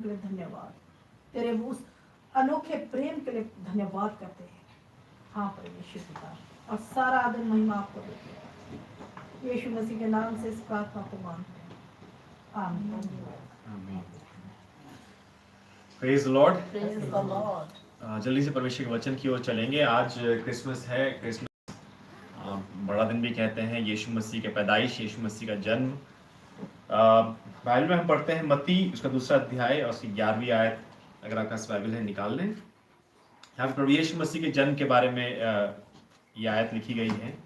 लिए धन्यवाद, तेरे उस अनोखे प्रेम के लिए धन्यवाद करते हैं। हाँ परमेश्वर पिता, और सारा आदर महिमा आपको देते हैं। यीशु मसीह के नाम से इस प्रार्थना को मांगते हैं, आमीन। Praise the Lord. Praise the Lord. जल्दी से परमेश्वर के वचन की ओर चलेंगे। आज क्रिसमस है। क्रिसमस बड़ा दिन भी कहते हैं, यीशु मसीह के पैदाइश, यीशु मसीह का जन्म। बाइबल में हम पढ़ते हैं मत्ती उसका 2 अध्याय और उसकी 11वीं आयत, अगर आपका बाइबल है निकाल लें। यहाँ पर प्रभु यीशु मसीह के जन्म के बारे में ये आयत लिखी गई है।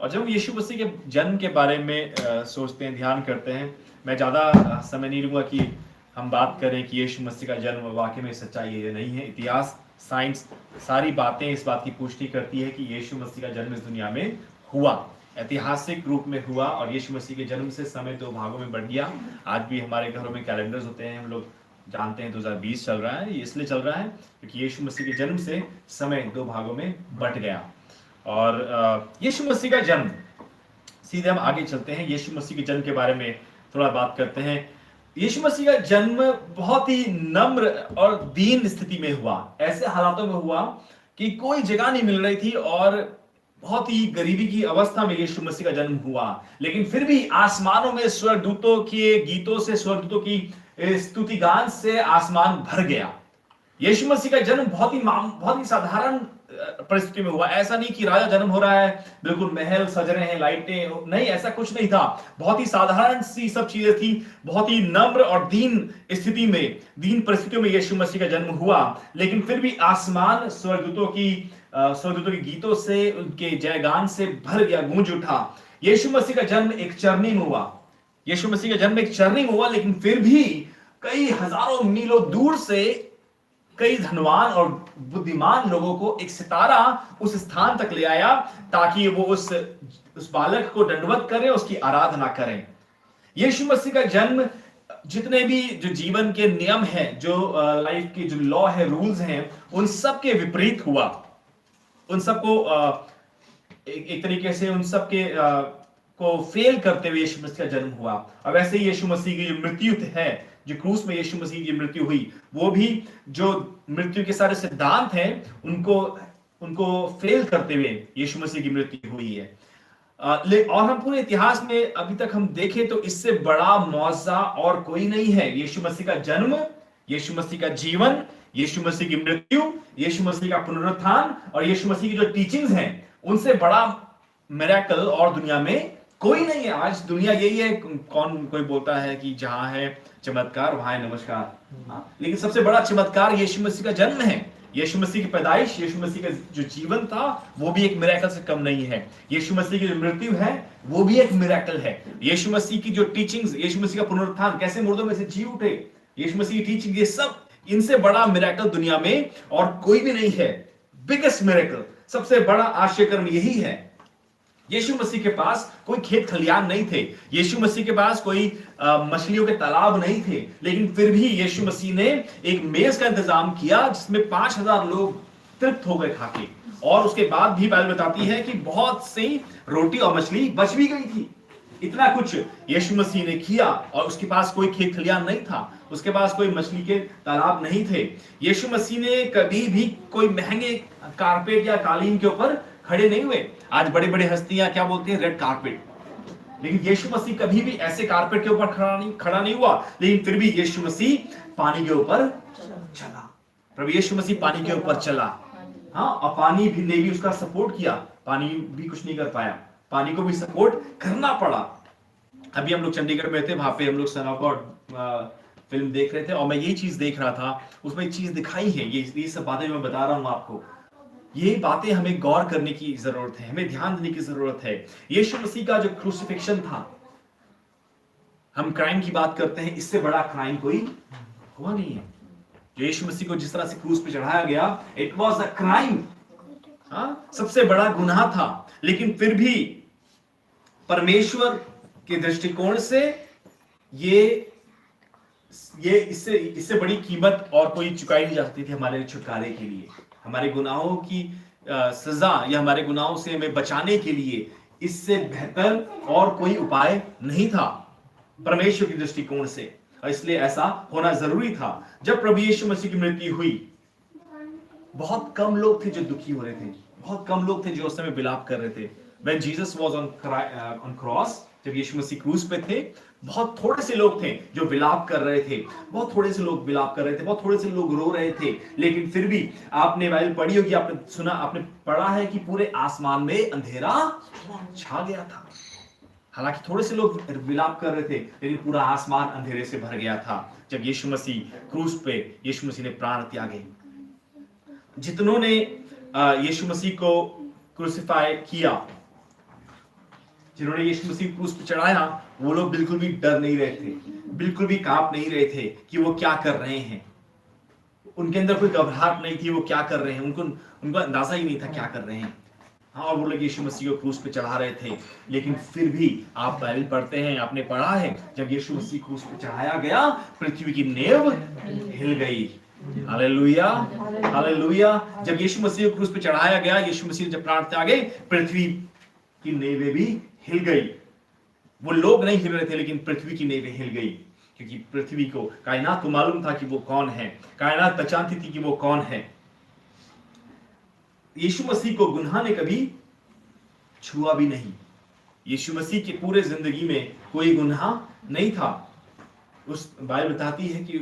और जब हम यीशु मसीह के जन्म के बारे में सोचते हैं, ध्यान करते हैं, मैं ज़्यादा समय नहीं लूँगा कि हम बात करें कि यीशु मसीह का जन्म वाकई में सच्चाई है या नहीं है। इतिहास, साइंस, सारी बातें इस बात की पुष्टि करती है कि यीशु मसीह का जन्म इस दुनिया में हुआ, ऐतिहासिक रूप में हुआ। और यीशु मसीह के जन्म से समय 2 भागों में बढ़ गया। आज भी हमारे घरों में कैलेंडर्स होते हैं, हम लोग जानते हैं 2020 चल रहा है। इसलिए चल रहा है क्योंकि यीशु मसीह के जन्म से समय 2 भागों में बट गया। और यीशु मसीह का जन्म, सीधे हम आगे चलते हैं, यीशु मसीह के जन्म के बारे में थोड़ा बात करते हैं। यीशु मसीह का जन्म बहुत ही नम्र और दीन स्थिति में हुआ। ऐसे हालातों में हुआ कि कोई जगह नहीं मिल रही थी और बहुत ही गरीबी की अवस्था में यीशु मसीह का जन्म हुआ। लेकिन फिर भी आसमानों में स्वर्गदूतों के गीतों से, स्वर्गदूतों की स्तुति गान से आसमान भर गया। यीशु मसीह का जन्म बहुत ही साधारण परिस्थिति में हुआ। ऐसा नहीं कि राजा जन्म हो रहा है, बिल्कुल महल सज रहे हैं, लाइटें, नहीं, ऐसा कुछ नहीं था। बहुत ही साधारण सी सब चीजें थी। बहुत ही नम्र और दीन स्थिति में, दीन परिस्थितियों में यीशु मसीह का जन्म हुआ। लेकिन फिर भी आसमान स्वर्गदूतों के गीतों से, उनके जयगान से भर गया, गूंज उठा। यीशु मसीह का जन्म एक चरनी में हुआ। यीशु मसीह का जन्म एक चरनी में हुआ, लेकिन फिर भी कई हजारों मीलों दूर से कई धनवान और बुद्धिमान लोगों को एक सितारा उस स्थान तक ले आया ताकि वो उस बालक को दंडवत करें, उसकी आराधना करें। यीशु मसीह का जन्म, जितने भी जो जीवन के नियम हैं, जो लाइफ के जो लॉ है, रूल्स हैं, उन सब के विपरीत हुआ। उन सबको एक तरीके से उन सब के को फेल करते हुए यीशु मसीह का जन्म हुआ। और वैसे ही यीशु मसीह की जो मृत्यु है, जो क्रूस में यीशु मसीह की मृत्यु हुई, वो भी जो मृत्यु के सारे सिद्धांत हैं उनको फेल करते हुए यीशु मसीह की मृत्यु हुई है। और हम पूरे इतिहास में अभी तक हम देखें तो इससे बड़ा मौजा और कोई नहीं है। यीशु मसीह का जन्म, यीशु मसीह का जीवन, यीशु मसीह की मृत्यु, यीशु मसीह का पुनरुत्थान और यीशु मसीह की जो टीचिंग्स हैं, उनसे बड़ा मिरेकल और दुनिया में कोई नहीं है। आज दुनिया यही है, कोई बोलता है कि जहां है चमत्कार वहां है नमस्कार, लेकिन सबसे बड़ा चमत्कार यीशु मसीह का जन्म है। यीशु मसीह की पैदाइश, यीशु मसीह का जो जीवन था, वो भी एक मिरेकल से कम नहीं है। यीशु मसीह की जो मृत्यु है, वो भी एक मिरेकल है। यीशु मसीह की जो टीचिंग्स, यीशु मसीह का पुनरुत्थान, कैसे मुर्दों में से जी उठे, यीशु मसीह की टीचिंग, ये सब, इनसे बड़ा मिरेकल दुनिया में और कोई भी नहीं है। बिगेस्ट मिरेकल, सबसे बड़ा आश्चर्यकर्म यही है। यीशु मसीह के पास कोई खेत खलियान नहीं थे, यीशु मसीह के पास कोई मछलियों के तालाब नहीं थे, लेकिन फिर भी यीशु मसीह ने एक मेज का इंतजाम किया जिसमें 5000 लोग तृप्त हो गए खाके। और उसके बाद भी बाइबल बताती है कि बहुत सी रोटी और मछली बच भी गई थी। इतना कुछ यीशु मसीह ने किया और उसके पास कोई खेत खलियान नहीं था, उसके पास कोई मछली के तालाब नहीं थे। यीशु मसीह ने कभी भी कोई महंगे कारपेट या कालीन के ऊपर खड़े नहीं हुए। आज बड़ी बड़ी हस्तियां क्या बोलती हैं, रेड कारपेट, लेकिन यीशु मसीह कभी भी ऐसे कारपेट के ऊपर खड़ा नहीं हुआ। लेकिन फिर भी यीशु मसीह पानी के ऊपर चला। प्रभु यीशु मसीह पानी के ऊपर चला, हाँ, और पानी भी ने भी उसका सपोर्ट किया। पानी भी कुछ नहीं कर पाया, पानी को भी सपोर्ट करना पड़ा। अभी हम लोग चंडीगढ़ में थे, वहां पे हम लोग सन ऑफ गॉड फिल्म देख रहे थे और मैं यही चीज देख रहा था, उसमें एक चीज दिखाई है। ये सब बातें मैं बता रहा हूं आपको, ये बातें हमें गौर करने की जरूरत है, हमें ध्यान देने की जरूरत है। यीशु मसीह का जो क्रूसिफिक्शन था, हम क्राइम की बात करते हैं, इससे बड़ा क्राइम कोई हुआ नहीं है। यीशु मसीह को जिस तरह से क्रूस पे चढ़ाया गया, इट वाज अ क्राइम, सबसे बड़ा गुनाह था। लेकिन फिर भी परमेश्वर के दृष्टिकोण से ये इससे बड़ी कीमत और कोई चुकाई नहीं जा सकती थी हमारे छुटकारे के लिए। हमारे गुनाहों की सजा या हमारे गुनाहों से हमें बचाने के लिए इससे बेहतर और कोई उपाय नहीं था परमेश्वर के दृष्टिकोण से। और इसलिए ऐसा होना जरूरी था। जब प्रभु यीशु मसीह की मृत्यु हुई, बहुत कम लोग थे जो दुखी हो रहे थे, बहुत कम लोग थे जो उस समय विलाप कर रहे थे। When Jesus was on cross, जब यीशु मसीह क्रूस पे थे, बहुत थोड़े से लोग थे जो विलाप कर रहे थे, बहुत थोड़े से लोग विलाप कर रहे थे, बहुत थोड़े से लोग रो रहे थे। लेकिन फिर भी आपने बाइबल पढ़ी होगी, आपने सुना, आपने पढ़ा है कि पूरे आसमान में अंधेरा छा गया था। हालांकि थोड़े से लोग विलाप कर रहे थे, लेकिन पूरा आसमान अंधेरे से भर गया था जब यीशु मसीह क्रूस पे यीशु मसीह ने प्राण त्यागे। जितनों ने यीशु मसीह को क्रूसिफाई किया, जिन्होंने यीशु मसीह क्रूस पे चढ़ाया, वो लोग बिल्कुल भी डर नहीं रहे थे, बिल्कुल भी कांप नहीं रहे थे कि वो क्या कर रहे हैं। उनके अंदर कोई घबराहट नहीं थी वो क्या कर रहे हैं, उनको अंदाजा ही नहीं था क्या कर रहे हैं। हाँ, और वो लोग यीशु मसीह को क्रूस पे चढ़ा रहे थे। लेकिन फिर भी आप बाइबल पढ़ते हैं, आपने पढ़ा है, जब यीशु मसीह क्रूस पे चढ़ाया गया, पृथ्वी की नींव हिल गई। Hallelujah, hallelujah. जब यीशु मसीह को क्रूस पे चढ़ाया गया, यीशु मसीह जब प्राण त्यागे, पृथ्वी की नींवें भी हिल गई। वो लोग नहीं हिल रहे थे, लेकिन पृथ्वी की नींवें हिल गई, क्योंकि पृथ्वी को, कायनात को मालूम था कि वो कौन है। कायनात पहचानती थी कि वो कौन है। यीशु मसीह को गुनाह ने कभी छुआ भी नहीं। यीशु मसीह के पूरे जिंदगी में कोई गुनाह नहीं था। उस बाइबल बताती है कि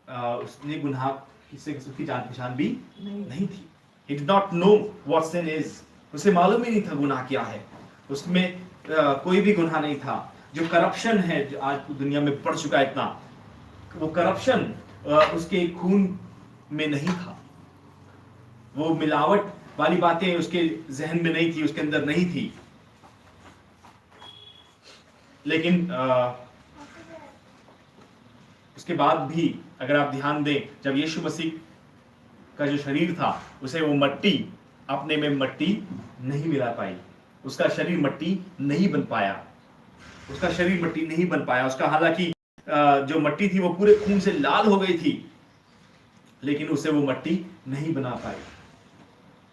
उसने गुनाह किसी की जान पहचान भी नहीं थी। He did not know what sin is. उसे मालूम ही नहीं था गुनाह क्या है। उसमें कोई भी गुनाह नहीं था। जो करप्शन है, जो आज दुनिया में बढ़ चुका है इतना, वो करप्शन उसके खून में नहीं था। वो मिलावट वाली बातें उसके जहन में नहीं थी, उसके अंदर नहीं थी। लेकिन उसके बाद भी अगर आप ध्यान दें, जब यीशु मसीह का जो शरीर था, उसे वो मट्टी, अपने में मट्टी नहीं मिला पाई। उसका शरीर मट्टी नहीं बन पाया, उसका शरीर मट्टी नहीं बन पाया। उसका, हालांकि जो मट्टी थी वो पूरे खून से लाल हो गई थी, लेकिन उसे वो मट्टी नहीं बना पाई,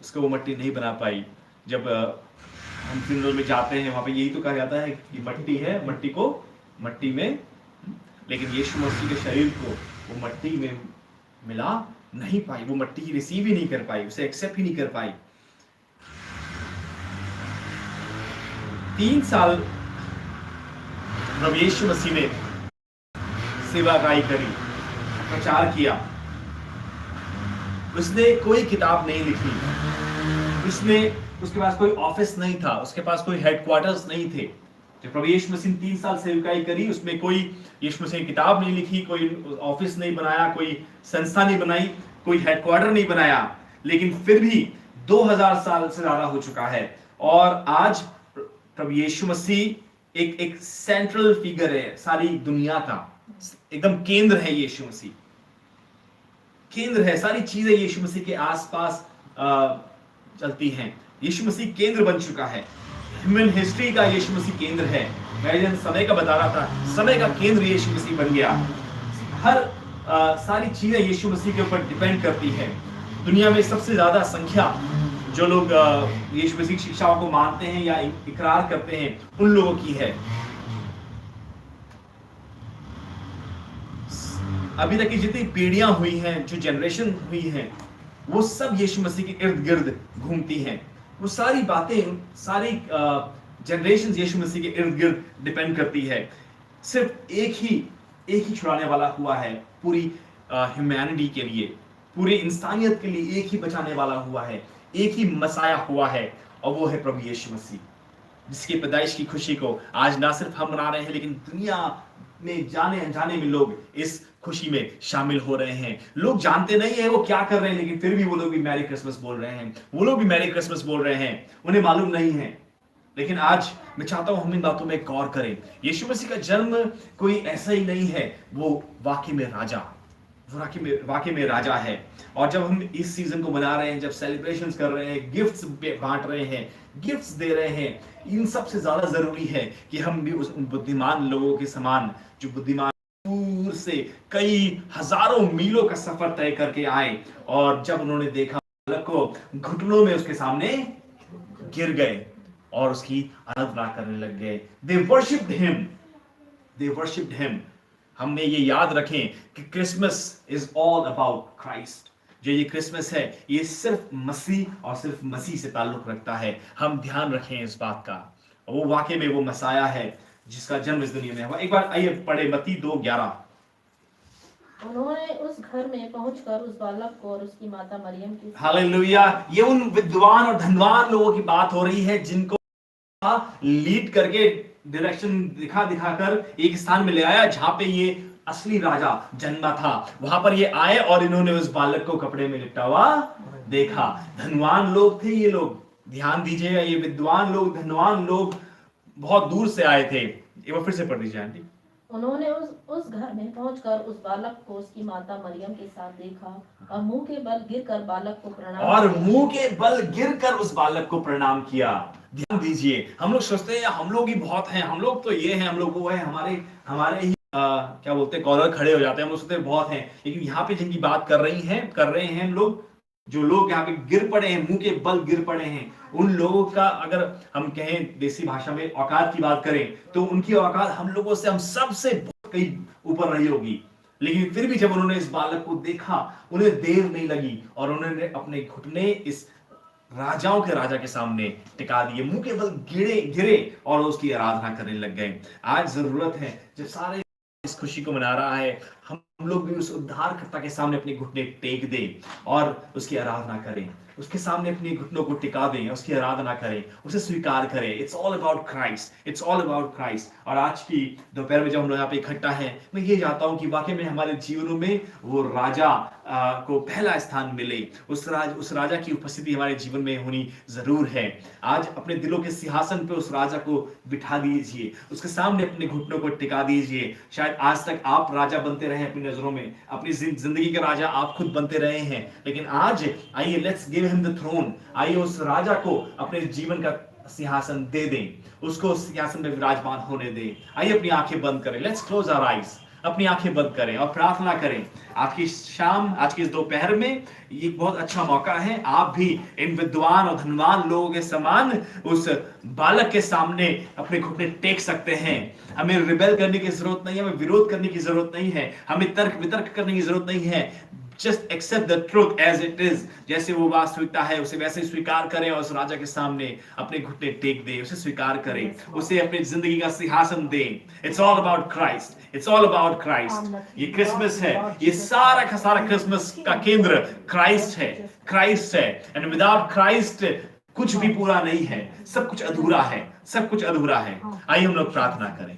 उसको वो मट्टी नहीं बना पाई। जब हम फ्यूनरल में जाते हैं, वहां पे यही तो कहा जाता है कि मट्टी है, मट्टी को मट्टी में, लेकिन यीशु मसीह के शरीर को वो मट्टी में मिला नहीं पाई। वो मट्टी रिसीव ही नहीं कर पाई, उसे एक्सेप्ट ही नहीं कर पाई। 3 साल प्रभु यीशु मसीह ने सेवाकाई करी, प्रचार किया। उसने कोई किताब नहीं लिखी, उसके पास कोई ऑफिस नहीं था, उसके पास कोई हेडक्वार्टर्स नहीं थे। जब प्रभु यीशु मसीह ने 3 साल सेवकाई करी, उसमें कोई यीशु मसीह ने किताब नहीं लिखी, कोई ऑफिस नहीं बनाया, कोई संस्था नहीं बनाई, कोई हेडक्वार्टर नहीं बनाया। लेकिन फिर भी 2000 साल से ज्यादा हो चुका है, और आज प्रभु यीशु मसीह एक सेंट्रल फिगर है सारी दुनिया का, एकदम केंद्र है। यीशु मसीह केंद्र है, सारी चीजें यीशु मसीह के आसपास चलती हैं। यीशु मसीह केंद्र बन चुका है। ह्यूमन हिस्ट्री का यीशु मसीह केंद्र है। मैं जब समय का बता रहा था, समय का केंद्र यीशु मसीह बन गया। हर सारी चीजें यीशु मसीह के ऊपर डिपेंड करती है। दुनिया में सबसे ज्यादा संख्या जो लोग यीशु मसीह की शिक्षाओं को मानते हैं या इकरार करते हैं, उन लोगों की है। अभी तक की जितनी पीढ़ियां हुई हैं, जो जनरेशन हुई हैं, वो सब यीशु मसीह के इर्द गिर्द घूमती हैं। वो सारी बातें, सारी जनरेशन यीशु मसीह के इर्द गिर्द डिपेंड करती है। सिर्फ एक ही छुड़ाने वाला हुआ है पूरी ह्यूमैनिटी के लिए, पूरी इंसानियत के लिए एक ही बचाने वाला हुआ है, एक ही मसाया हुआ है, और वो है प्रभु यीशु मसीह, जिसकी पैदाइश की खुशी को आज ना सिर्फ हम मना रहे हैं, लेकिन दुनिया में जाने अनजाने में लोग इस खुशी में शामिल हो रहे हैं। लोग जानते नहीं है वो क्या कर रहे हैं, लेकिन फिर भी वो लोग भी मैरी क्रिसमस बोल रहे हैं, वो लोग भी मैरी क्रिसमस बोल रहे हैं, उन्हें मालूम नहीं है। लेकिन आज मैं चाहता हूं हम इन बातों में गौर करें। यीशु मसीह का जन्म कोई ऐसा ही नहीं है, वो वाकई में राजा है। और जब हम इस सीजन को मना रहे हैं, जब सेलिब्रेशंस कर रहे हैं, गिफ्ट्स बांट रहे हैं, गिफ्ट्स दे रहे हैं, इन सबसे ज्यादा जरूरी है कि हम भी उस बुद्धिमान लोगों के समान, जो बुद्धिमान दूर से कई हजारों मीलों का सफर तय करके आए, और जब उन्होंने देखा बालक को, घुटनों में उसके सामने गिर गए और उसकी आराधना करने लग गए। They worshipped him. हमने ये याद रखें कि Christmas is all about Christ. जो ये क्रिसमस है ये सिर्फ मसीह और सिर्फ मसीह से ताल्लुक रखता है। हम ध्यान रखें इस बात का। वो वाकई में वो मसाया है जिसका जन्म इस दुनिया में हुआ। एक बार आइए पढ़े मत्ती 2:11। उन्होंने उस घर में पहुंचकर उस बालक को और उसकी माता मरियम की हालेलुया। ये उन विद्वान और धनवान लोगों की बात हो रही है जिनको लीड करके डायरेक्शन दिखा दिखाकर एक स्थान में ले आया जहां पे ये असली राजा जन्मा था। वहां पर ये आए और इन्होंने उस बालक को कपड़े में लिपटा हुआ देखा। धनवान लोग थे ये लोग, ध्यान दीजिएगा, ये विद्वान लोग, धनवान लोग बहुत दूर से आए थे। एक बार फिर से पढ़ दीजिए आंटी। उन्होंने उस घर में पहुंचकर उस बालक को उसकी माता मरियम के साथ देखा और मुंह के बल गिरकर बालक को प्रणाम किया। ध्यान दीजिए, हम लोग सोचते हैं हम लोग ही बहुत हैं, हम लोग तो ये हैं, हम लोग वो हैं, हमारे ही क्या बोलते हैं कॉलर खड़े हो जाते हैं, हम लोग सोचते हैं बहुत हैं। लेकिन यहाँ पे जिनकी बात कर रहे हैं हम लोग, जो लोग यहाँ पे गिर पड़े हैं, मुंह के बल गिर पड़े हैं, उन लोगों का अगर हम कहें देसी भाषा में औकात की बात करें तो उनकी औकात हम लोगों से, हम सबसे बहुत कहीं ऊपर रही होगी। लेकिन फिर भी जब उन्होंने इस बालक को देखा उन्हें देर नहीं लगी और उन्होंने अपने घुटने इस राजाओं के राजा के सामने टिका दिए, मुंह के बल गिरे और उसकी आराधना करने लग गए। आज जरूरत है जब सारे इस खुशी को मना रहा है, हम लोग भी उस उद्धारकर्ता के सामने अपने घुटने टेक दें और उसकी आराधना करें, उसके सामने अपने घुटनों को टिका दें, उसकी आराधना करें, उसे स्वीकार करें। It's all about Christ, it's all about Christ. और आज की दोपहर में जब हम लोग यहाँ पे इकट्ठा हैं, मैं ये चाहता हूँ कि वाकई में हमारे जीवनों में वो राजा को पहला स्थान मिले, उस राजा की उपस्थिति हमारे जीवन में होनी जरूर है। आज अपने दिलों के सिंहासन पे उस राजा को बिठा दीजिए, उसके सामने अपने घुटनों को टिका दीजिए। शायद आज तक आप राजा बनते रहे अपनी नजरों में, अपनी जिंदगी के राजा आप खुद बनते रहे हैं, लेकिन आज आइए let's give him the throne. आइए उस राजा को अपने जीवन का सिंहासन दे दें, उसको सिंहासन में विराजमान होने दें। आइए अपनी आंखें बंद करें, लेट्स क्लोज आवर आईज, अपनी आंखें बंद करें और प्रार्थना करें। आज की शाम, आज की इस दोपहर में ये बहुत अच्छा मौका है, आप भी इन विद्वान और धनवान लोगों के समान उस बालक के सामने अपने घुटने टेक सकते हैं। हमें रिबेल करने की जरूरत नहीं है, हमें विरोध करने की जरूरत नहीं है, हमें तर्क वितर्क करने की जरूरत नहीं है। Just accept the truth as it is, जैसे वो वास्तविकता है उसे वैसे स्वीकार करें और उस राजा के सामने अपने घुटने टेक दें, उसे स्वीकार करें, उसे अपनी जिंदगी का सिंहासन दें। It's all about Christ, it's all about Christ। ये क्रिसमस है, ये सारा का सारा क्रिसमस का केंद्र क्राइस्ट है, क्राइस्ट है। एंड विदाउट क्राइस्ट कुछ भी पूरा नहीं है, सब कुछ अधूरा है, सब कुछ अधूरा है। आइए हम लोग प्रार्थना करें।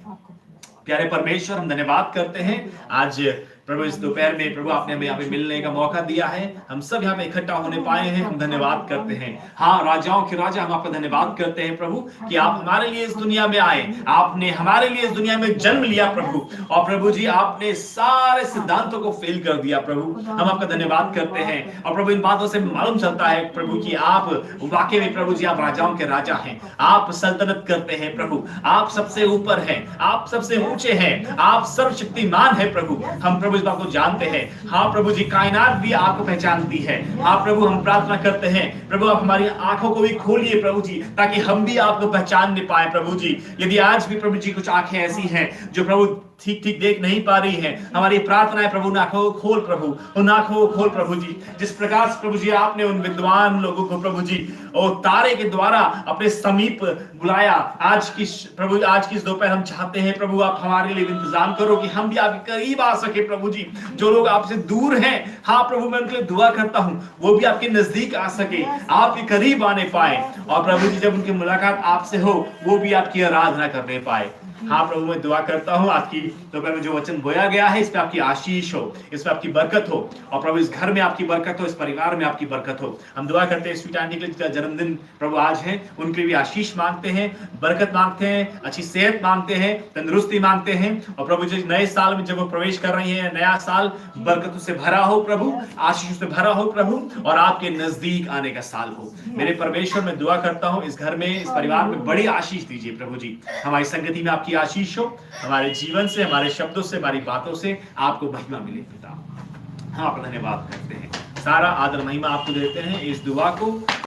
प्यारे परमेश्वर, हम धन्यवाद करते हैं आज प्रभु इस दोपहर में प्रभु आपने हमें यहाँ पे मिलने का मौका दिया है, हम सब यहाँ पे इकट्ठा होने पाए हैं, हम धन्यवाद करते हैं। हाँ, राजाओं के राजा, हम आपका धन्यवाद करते हैं प्रभु कि आप हमारे लिए इस दुनिया में आए, आपने हमारे लिए इस दुनिया में जन्म लिया प्रभु, और प्रभु जी आपने सारे सिद्धांतों को फेल कर दिया प्रभु। हम आपका धन्यवाद करते हैं और प्रभु इन बातों से मालूम चलता है प्रभु कि आप वाकई में प्रभु जी आप राजाओं के राजा हैं, आप सल्तनत करते हैं प्रभु, आप सबसे ऊपर हैं, आप सबसे ऊंचे हैं, आप सर्वशक्तिमान है प्रभु। हम प्रभु इस बात को जानते हैं। हाँ प्रभु जी, कायनात भी आपको पहचानती है। हाँ प्रभु, हम प्रार्थना करते हैं प्रभु आप हमारी आंखों को भी खोलिए प्रभु जी, ताकि हम भी आपको पहचानने पाए प्रभु जी। यदि आज भी प्रभु जी कुछ आंखें ऐसी हैं जो प्रभु ठीक ठीक देख नहीं पा रही हैं, हमारी प्रार्थना है प्रभु, आंखों को खोल प्रभु, उन आंखों को खोल प्रभु जी। जिस प्रकार से प्रभु जी आपने उन विद्वान लोगों को प्रभु जी और तारे के द्वारा अपने समीप बुलाया, आज की प्रभु आज की इस दोपहर हम चाहते हैं प्रभु आप हमारे लिए इंतजाम करो कि हम भी आपके करीब आ सके प्रभु जी। जो लोग आपसे दूर हैं, हाँ प्रभु मैं उनके लिए दुआ करता हूँ वो भी आपके नजदीक आ सके, आपके करीब आने पाए, और प्रभु जी जब उनकी मुलाकात आपसे हो वो भी आपकी आराधना करने पाए। हाँ प्रभु, मैं दुआ करता हूँ आज की दोपहर में जो वचन बोया गया है इस पे आपकी आशीष हो, इस पे आपकी बरकत हो, और प्रभु इस घर में आपकी बरकत हो, इस परिवार में आपकी बरकत हो। हम दुआ करते हैं स्वीट आंटी के लिए जिसका जन्मदिन प्रभु आज है, उनके लिए भी आशीष मांगते हैं, बरकत मांगते हैं, अच्छी सेहत मांगते हैं, तंदुरुस्ती मांगते हैं, और प्रभु जी नए साल में जब वो प्रवेश कर रही है, नया साल बरकतों से भरा हो प्रभु, आशीष से भरा हो प्रभु, और आपके नजदीक आने का साल हो। मेरे परमेश्वर, मैं दुआ करता हूँ इस घर में, इस परिवार में बड़ी आशीष दीजिए प्रभु जी। हमारी संगति में आपकी आशीष हो, हमारे जीवन से, हमारे शब्दों से, हमारी बातों से आपको महिमा मिले पिता। हम आपका धन्यवाद करते हैं, सारा आदर महिमा आपको देते हैं। इस दुआ को